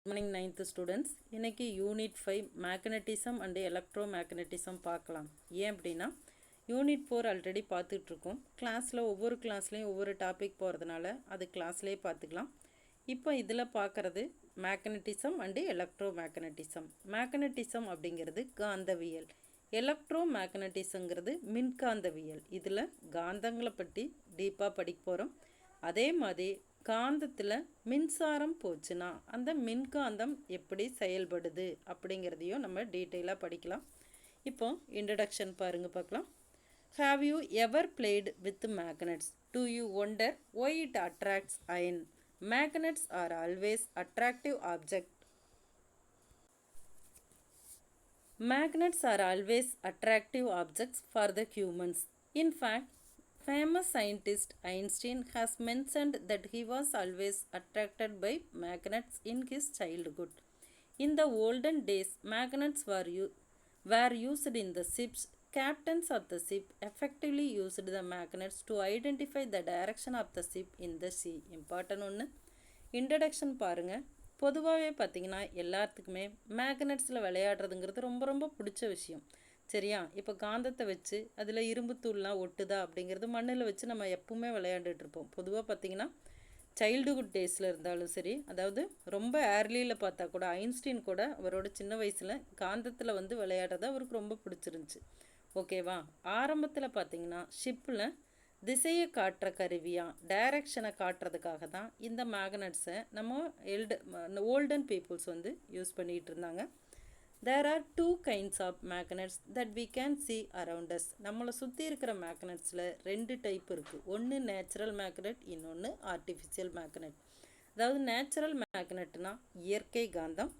Morning 9th students. இன்றைக்கி unit 5 magnetism and electro magnetism பார்க்கலாம். ஏன் அப்படின்னா யூனிட் 4 ஆல்ரெடி பார்த்துட்ருக்கோம். ஒவ்வொரு கிளாஸ்லேயும் ஒவ்வொரு டாபிக் போகிறதுனால அது கிளாஸ்லேயே பார்த்துக்கலாம். இப்போ இதில் பார்க்குறது magnetism and electro magnetism. Magnetism அப்படிங்கிறது காந்தவியல், எலக்ட்ரோ மேக்னட்டிசங்கிறது மின்காந்தவியல். இதில் காந்தங்களை பற்றி டீப்பாக படிக்க போகிறோம். அதே மாதிரி காந்தத்தில் மின்சாரம் போச்சுன்னா அந்த மின்காந்தம் எப்படி செயல்படுது அப்படிங்கிறதையும் நம்ம டீட்டெயிலாக படிக்கலாம். இப்போ இன்ட்ரடக்ஷன் பார்க்கலாம். Have you ever played with magnets? Do you wonder why it attracts iron? Magnets are always attractive object. Magnets are always attractive objects for the humans. In fact, famous scientist Einstein has mentioned that he was always attracted by magnets in his childhood. In the olden days, magnets were used in the ships. Captains of the ship effectively used the magnets to identify the direction of the ship in the sea. Important ஒன்று. Introduction பாருங்கள். பொதுவாகவே பார்த்திங்கன்னா எல்லாத்துக்குமே மேக்னெட்ஸில் விளையாடுறதுங்கிறது ரொம்ப ரொம்ப பிடிச்ச விஷயம். சரியா? இப்போ காந்தத்தை வச்சு அதில் இரும்பு தூள்லாம் ஒட்டுதா அப்படிங்கிறது மண்ணில் வச்சு நம்ம எப்பவுமே விளையாண்டுட்ருப்போம். பொதுவாக பார்த்திங்கன்னா சைல்டுஹுட் டேஸில் இருந்தாலும் சரி, அதாவது ரொம்ப ஏர்லியில் பார்த்தா கூட ஐன்ஸ்டீன் கூட அவரோட சின்ன வயசில் காந்தத்தில் விளையாடுறது அவருக்கு ரொம்ப பிடிச்சிருந்துச்சி. ஓகேவா? ஆரம்பத்தில் பார்த்திங்கன்னா ஷிப்பில் திசையை காட்டுற கருவியாக டைரக்ஷனை காட்டுறதுக்காக தான் இந்த மேக்னட்ஸை நம்ம ஓல்டன் பீப்புள்ஸ் யூஸ் பண்ணிகிட்டு இருந்தாங்க. There are 2 kinds of magnets that we can see around us. நம்மளை சுற்றி இருக்கிற மேக்னட்ஸில் 2 டைப் இருக்குது. ஒன்று நேச்சுரல் மேக்னெட், இன்னொன்று ஆர்டிஃபிஷியல் மேக்னெட். அதாவது நேச்சுரல் மேக்னெட்னா இயற்கை காந்தம்,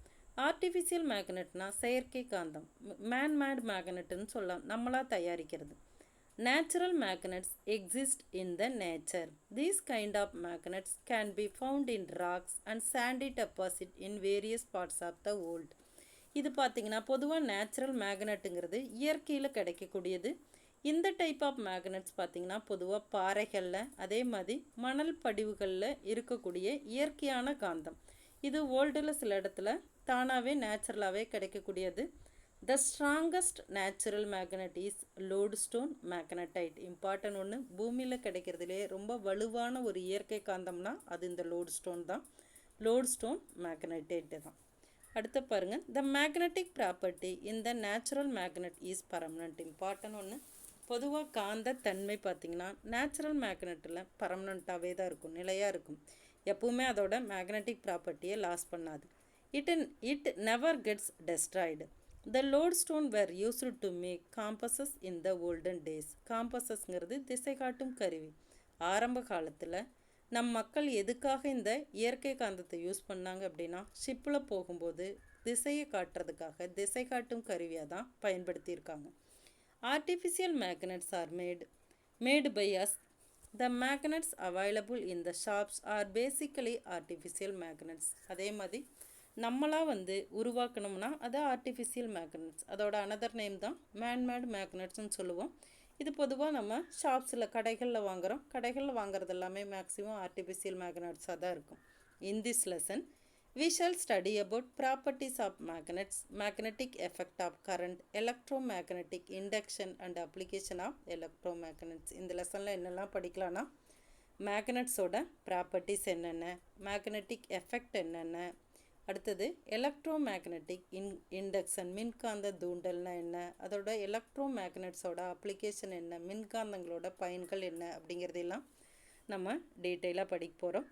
ஆர்டிஃபிஷியல் மேக்னெட்னா செயற்கை காந்தம், மேன்மேட் மேக்னெட்டுன்னு சொல்லலாம், நம்மளாக தயாரிக்கிறது. Natural magnets exist in the nature. These kind of magnets can be found in rocks and sandy deposit in various parts of the world. இது பார்த்திங்கன்னா பொதுவாக நேச்சுரல் மேக்னெட்டுங்கிறது இயற்கையில் கிடைக்கக்கூடியது. இந்த டைப் ஆஃப் மேக்னெட்ஸ் பார்த்திங்கன்னா பொதுவாக பாறைகளில் அதே மாதிரி மணல் படிவுகளில் இருக்கக்கூடிய இயற்கையான காந்தம். இது வேர்ல்டில் சில இடத்துல தானாகவே நேச்சுரலாகவே கிடைக்கக்கூடியது. The strongest natural magnet is lodestone magnetite. Important ஒன்று. பூமியில் கிடைக்கிறதுலே ரொம்ப வலுவான ஒரு இயற்கை காந்தம்னா அது இந்த லோட்ஸ்டோன் தான். லோட்ஸ்டோன் மேக்னடைட் தான். அடுத்து பாருங்கள். The magnetic property in the natural magnet is permanent. Important ஒன்று. பொதுவாக காந்த தன்மை பார்த்திங்கன்னா நேச்சுரல் மேக்னெட்டில் பர்மனண்ட்டாகவே தான் இருக்கும், நிலையாக இருக்கும். எப்பவுமே அதோட மேக்னெட்டிக் ப்ராப்பர்ட்டியை லாஸ் பண்ணாது. It never gets destroyed. The lodestone were used to make compasses in the olden days. காம்பஸஸ்ங்கிறது திசை காட்டும் கருவி. ஆரம்ப காலத்தில் நம் மக்கள் எதுக்காக இந்த இயற்கை காந்தத்தை யூஸ் பண்ணாங்க அப்படின்னா ஷிப்பில் போகும்போது திசையை காட்டுறதுக்காக திசை காட்டும் கருவியாக தான் பயன்படுத்தியிருக்காங்க. Artificial magnets are made by us. The magnets available in the shops are basically artificial magnets. அதே மாதிரி நம்மளாக உருவாக்கணும்னா அது ஆர்டிஃபிஷியல் மேக்னெட்ஸ். அதோட அனதர் நேம் தான் மேன்மேட் மேக்னெட்ஸ்னு சொல்லுவோம். இது பொதுவாக நம்ம ஷாப்ஸில் கடைகளில் வாங்குகிறோம். கடைகளில் வாங்குறது எல்லாமே மேக்ஸிமம் ஆர்டிஃபிஷியல் மேக்னெட்ஸாக தான் இருக்கும். In this lesson we shall study about properties of magnets, magnetic effect of current, electromagnetic induction and application of electromagnets. இந்த லெசனில் என்னெல்லாம் படிக்கலாம்னா மேக்னெட்ஸோட ப்ராப்பர்ட்டிஸ் என்னென்ன, மேக்னெட்டிக் எஃபெக்ட் என்னென்ன, அடுத்தது எலக்ட்ரோ மேக்னெட்டிக் இண்டக்ஷன் மின்காந்த தூண்டல்னா என்ன, அதோட எலக்ட்ரோ மேக்னெட்ஸோட அப்ளிகேஷன் என்ன, மின்காந்தங்களோட பயன்கள் என்ன அப்படிங்கிறதெல்லாம் நம்ம டீட்டெயிலாக படிக்க போகிறோம்.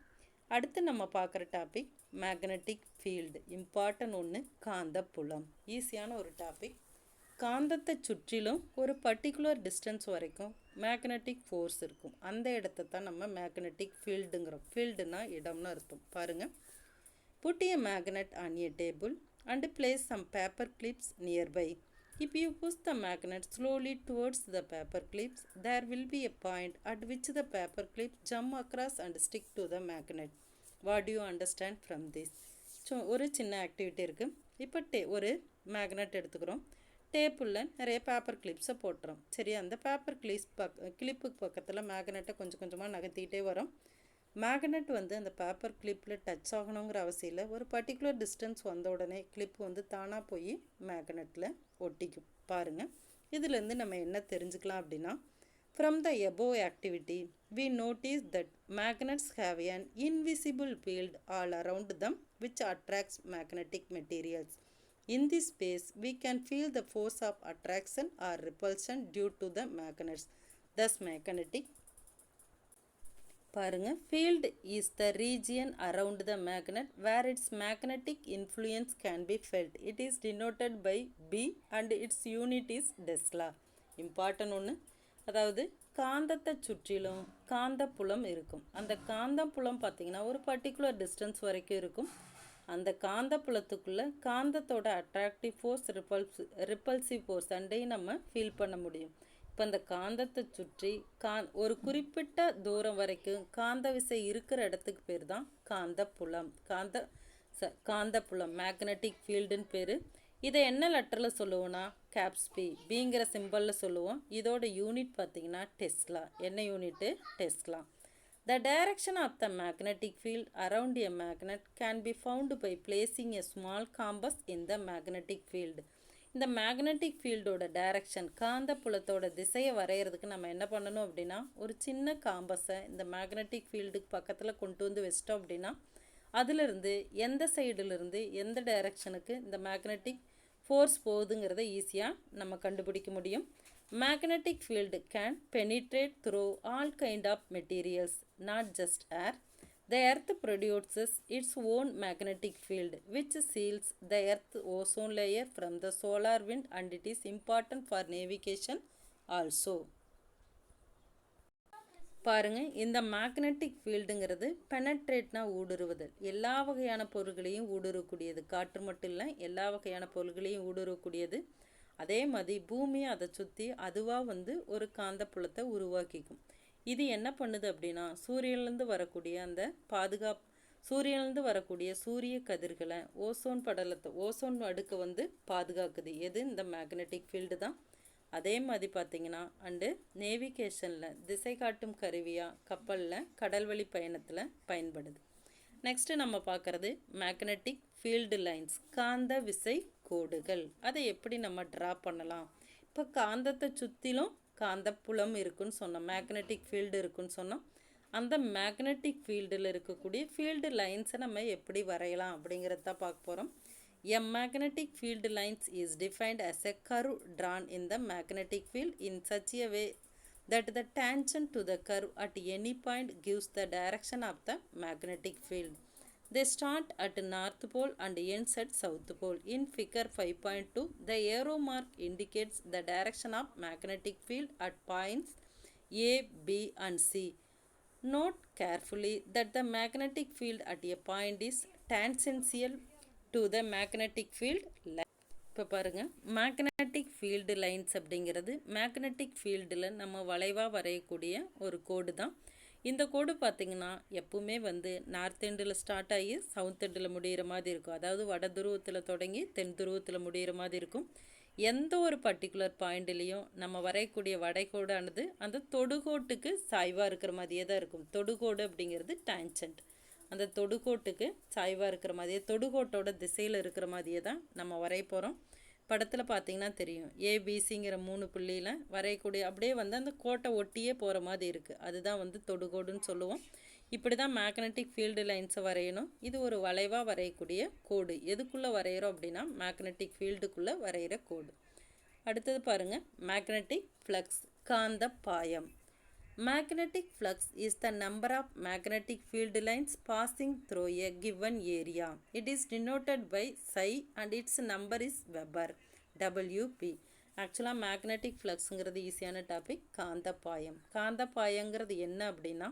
அடுத்து நம்ம பார்க்குற டாபிக் மேக்னெட்டிக் ஃபீல்டு. இம்பார்ட்டன் ஒன்று காந்த புலம். ஈஸியான ஒரு டாபிக். காந்தத்தை சுற்றிலும் ஒரு பர்டிகுலர் டிஸ்டன்ஸ் வரைக்கும் மேக்னெட்டிக் ஃபோர்ஸ் இருக்கும். அந்த இடத்த தான் நம்ம மேக்னெட்டிக் ஃபீல்டுங்கிறோம். ஃபீல்டுனா இடம்னு அர்த்தம். பாருங்கள். Put a magnet on a table and place some paper clips nearby. If you push the magnet slowly towards the paper clips, there will be a point at which the paper clips jump across and stick to the magnet. What do you understand from this? So ஒரு சின்ன activity இருக்குது. இப்போ ஒரு magnet எடுத்துக்கிறோம். டேபிளில் நிறைய paper கிளிப்ஸை போட்டுறோம். சரி, அந்த பேப்பர் கிளிப்புக்கு பக்கத்தில் மேக்னெட்டை கொஞ்சம் கொஞ்சமாக நகர்த்திக்கிட்டே வரோம். மேக்னெட் வந்து அந்த பேப்பர் கிளிப்பில் டச் ஆகணுங்கிற அவசியம் இல்லை. ஒரு பர்டிகுலர் டிஸ்டன்ஸ் வந்த உடனே கிளிப் வந்து தானாக போய் மேக்னெட்டில் ஒட்டிக்கும். பாருங்கள், இதுலேருந்து நம்ம என்ன தெரிஞ்சுக்கலாம் அப்படின்னா, from the above activity we notice that magnets have an invisible field all around them which attracts magnetic materials. In this space we can feel the force of attraction or repulsion due to the magnets. Thus magnetic பாருங்க, field is the region around the magnet where its magnetic influence can be felt. It is denoted by B and its unit is Tesla. Important ஒன்று, அதாவது காந்தத்தை சுற்றிலும் காந்தப்புலம் இருக்கும். அந்த காந்தப்புலம் பார்த்திங்கன்னா ஒரு பர்டிகுலர் டிஸ்டன்ஸ் வரைக்கும் இருக்கும். அந்த காந்தப்புலத்துக்குள்ளே காந்தத்தோட அட்ராக்டிவ் ஃபோர்ஸ், ரிப்பல்சிவ் ஃபோர்ஸ் அண்டையும் நம்ம ஃபீல் பண்ண முடியும். இப்போ அந்த காந்தத்தை சுற்றி ஒரு குறிப்பிட்ட தூரம் வரைக்கும் காந்த விசை இருக்கிற இடத்துக்கு பேர் தான் காந்தப்புலம். காந்தப்புலம் மேக்னெட்டிக் ஃபீல்டுன்னு பேர். இதை என்ன லெட்டரில் சொல்லுவோன்னா கேப்ஸ் பிங்கிற சிம்பிளில் சொல்லுவோம். இதோட யூனிட் பார்த்திங்கன்னா டெஸ்லா. என்ன unit? Tesla. The direction of the magnetic field around a magnet can be found by placing a small compass in the magnetic field. இந்த மேக்னெட்டிக் ஃபீல்டோட டைரக்ஷன், காந்த புலத்தோட திசையை வரைகிறதுக்கு நம்ம என்ன பண்ணணும் அப்படின்னா, ஒரு சின்ன காம்பஸை இந்த மேக்னெட்டிக் ஃபீல்டுக்கு பக்கத்தில் கொண்டு வந்து வச்சிட்டோம் அப்படின்னா, அதிலிருந்து எந்த சைடிலிருந்து எந்த டைரக்ஷனுக்கு இந்த மேக்னெட்டிக் ஃபோர்ஸ் போகுதுங்கிறத ஈஸியாக நம்ம கண்டுபிடிக்க முடியும். Magnetic field can penetrate through all kind of materials, not just air. The earth produces its own magnetic field which seals the earth ozone layer from the solar wind and it is important for navigation also. பாருங்க, இந்த magnetic ஃபீல்டுங்கிறது பெனட்ரேட்னா ஊடுருவுதல். எல்லா வகையான பொருள்களையும் ஊடுருவக்கூடியது. காற்று மட்டும் இல்லை, எல்லா வகையான பொருள்களையும் ஊடுருவக்கூடியது. அதே மாதிரி பூமியை அதை சுற்றி அதுவாக வந்து ஒரு காந்தப்புலத்தை உருவாக்கிக்கும். இது என்ன பண்ணுது அப்படின்னா, சூரியன்லேருந்து வரக்கூடிய அந்த சூரியன்லேருந்து வரக்கூடிய சூரிய கதிர்களை ஓசோன் அடுக்கு வந்து பாதுகாக்குது. எது? இந்த மேக்னெட்டிக் ஃபீல்டு தான். அதே மாதிரி பார்த்திங்கன்னா நேவிகேஷனில் திசை காட்டும் கருவியாக கப்பலில் கடல்வழி பயணத்தில் பயன்படுது. நெக்ஸ்ட்டு நம்ம பார்க்குறது மேக்னெட்டிக் ஃபீல்டு லைன்ஸ், காந்த விசை கோடுகள். அதை எப்படி நம்ம ட்ரா பண்ணலாம்? இப்போ காந்தத்தை சுற்றிலும் காந்தப்புலம் இருக்குன்னு சொன்னோம், மேக்னெட்டிக் ஃபீல்டு இருக்குன்னு சொன்னோம். அந்த மேக்னெட்டிக் ஃபீல்டில் இருக்கக்கூடிய ஃபீல்டு லைன்ஸை நம்ம எப்படி வரையலாம் அப்படிங்கிறத தான் பார்க்க போகிறோம். A magnetic field lines is defined as a curve drawn in the magnetic field in such a way that the tangent to the curve at any point gives the direction of the magnetic field. They start at North Pole and ends at South Pole. In figure 5.2, the arrow mark indicates the direction of magnetic field at points A, B and C. Note carefully that the magnetic field at a point is tangential to the magnetic field line. இப்போ பாருங்கள், magnetic field lines அப்படிங்கிறது magnetic ஃபீல்டில் நம்ம வளைவாக வரையக்கூடிய ஒரு கோடு தான். இந்த கோடு பார்த்திங்கன்னா எப்பவுமே வந்து நார்த் எண்டில் ஸ்டார்ட் ஆகி சவுத் எண்டில் முடிகிற மாதிரி இருக்கும். அதாவது வட துருவத்தில் தொடங்கி தென் துருவத்தில் முடிகிற மாதிரி இருக்கும். எந்த ஒரு பர்டிகுலர் பாயிண்ட்லேயும் நம்ம வரையக்கூடிய வடைகோடானது அந்த தொடுகோட்டுக்கு சாய்வாக இருக்கிற மாதிரியே தான் இருக்கும். தொடுகோடு அப்படிங்கிறது டான்ஜென்ட். அந்த தொடுகோட்டுக்கு சாய்வாக இருக்கிற மாதிரியே, தொடுகோட்டோட திசையில் இருக்கிற மாதிரியே தான் நம்ம வரைய போகிறோம். படத்தில் பார்த்திங்கன்னா தெரியும், ஏபிசிங்கிற 3 புள்ளியில் வரையக்கூடிய அப்படியே வந்து அந்த கோட்டை ஒட்டியே போகிற மாதிரி இருக்குது. அதுதான் வந்து தொடுகோடுன்னு சொல்லுவோம். இப்படி தான் மேக்னெட்டிக் ஃபீல்டு லைன்ஸை வரையணும். இது ஒரு வளைவாக வரையக்கூடிய கோடு. எதுக்குள்ளே வரைகிறோம் அப்படின்னா மேக்னெட்டிக் ஃபீல்டுக்குள்ளே வரைகிற கோடு. அடுத்தது பாருங்கள், மேக்னெட்டிக் ஃப்ளக்ஸ், காந்த பாயம். Magnetic flux is the number of magnetic field lines passing through a given area. It is denoted by psi and its number is Weber, WP. ஆக்சுவலாக மேக்னெட்டிக் ஃப்ளக்ஸுங்கிறது ஈஸியான டாபிக். காந்த பாயங்கிறது என்ன அப்படின்னா,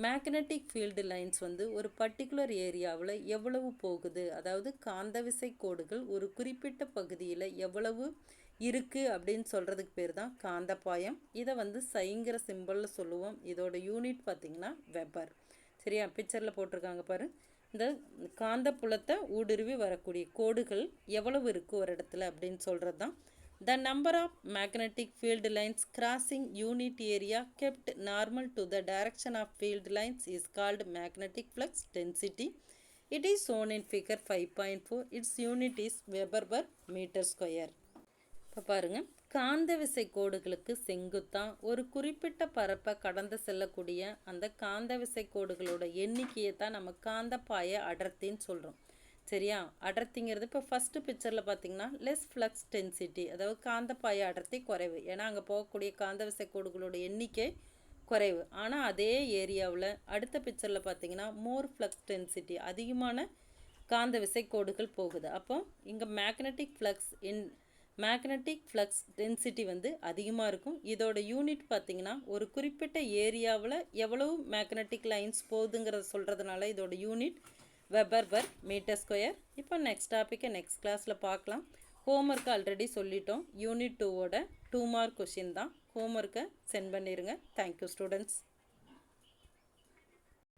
மேக்னெட்டிக் ஃபீல்டு லைன்ஸ் வந்து ஒரு particular ஏரியாவில் எவ்வளவு போகுது, அதாவது காந்த விசை கோடுகள் ஒரு குறிப்பிட்ட பகுதியில் எவ்வளவு இருக்குது அப்படின்னு சொல்கிறதுக்கு பேர் தான் காந்தப்பாயம். இதை வந்து சைங்கிற சிம்பிளில் சொல்லுவோம். இதோட யூனிட் பார்த்திங்கன்னா வெபர். சரியா? பிக்சரில் போட்டிருக்காங்க பாரு. இந்த காந்த புலத்தை ஊடுருவி வரக்கூடிய கோடுகள் எவ்வளவு இருக்குது ஒரு இடத்துல அப்படின்னு சொல்கிறது தான் The number of magnetic field lines crossing unit area kept normal to the direction of field lines is called magnetic flux density. It is shown in figure 5.4. Its unit is Weber per meter square. இப்போ பாருங்க, காந்த விசை கோடுகளுக்கு செங்குத்தான் ஒரு குறிப்பிட்ட பரப்பை கடந்து செல்லக்கூடிய அந்த காந்த விசை கோடுகளோட எண்ணிக்கையை தான் நம்ம காந்தப்பாய அடர்த்தின்னு சொல்கிறோம். சரியா? அடர்த்திங்கிறது இப்போ ஃபஸ்ட்டு பிக்சரில் பார்த்தீங்கன்னா லெஸ் ஃப்ளக்ஸ் டென்சிட்டி, அதாவது காந்தப்பாய அடர்த்தி குறைவு. ஏன்னா அங்கே போகக்கூடிய காந்த விசை கோடுகளோட எண்ணிக்கை குறைவு. ஆனால் அதே ஏரியாவில் அடுத்த பிக்சரில் பார்த்தீங்கன்னா மோர் ஃப்ளக்ஸ் டென்சிட்டி, அதிகமான காந்த விசை கோடுகள் போகுது. அப்போ இங்கே மேக்னெட்டிக் ஃப்ளக்ஸ் டென்சிட்டி வந்து அதிகமாக இருக்கும். இதோட யூனிட் பார்த்திங்கன்னா ஒரு குறிப்பிட்ட ஏரியாவில் எவ்வளவு மேக்னெட்டிக் லைன்ஸ் போகுதுங்கிறத சொல்கிறதுனால இதோட unit weber per metre square. இப்போ நெக்ஸ்ட் டாப்பிக்கை நெக்ஸ்ட் கிளாஸில் பார்க்கலாம். ஹோம்ஒர்க்கு ஆல்ரெடி சொல்லிட்டோம். யூனிட் 2ஓட 2 மார்க் கொஷின் தான். ஹோம்ஒர்க்கை சென்ட் பண்ணிடுங்க. Thank you students.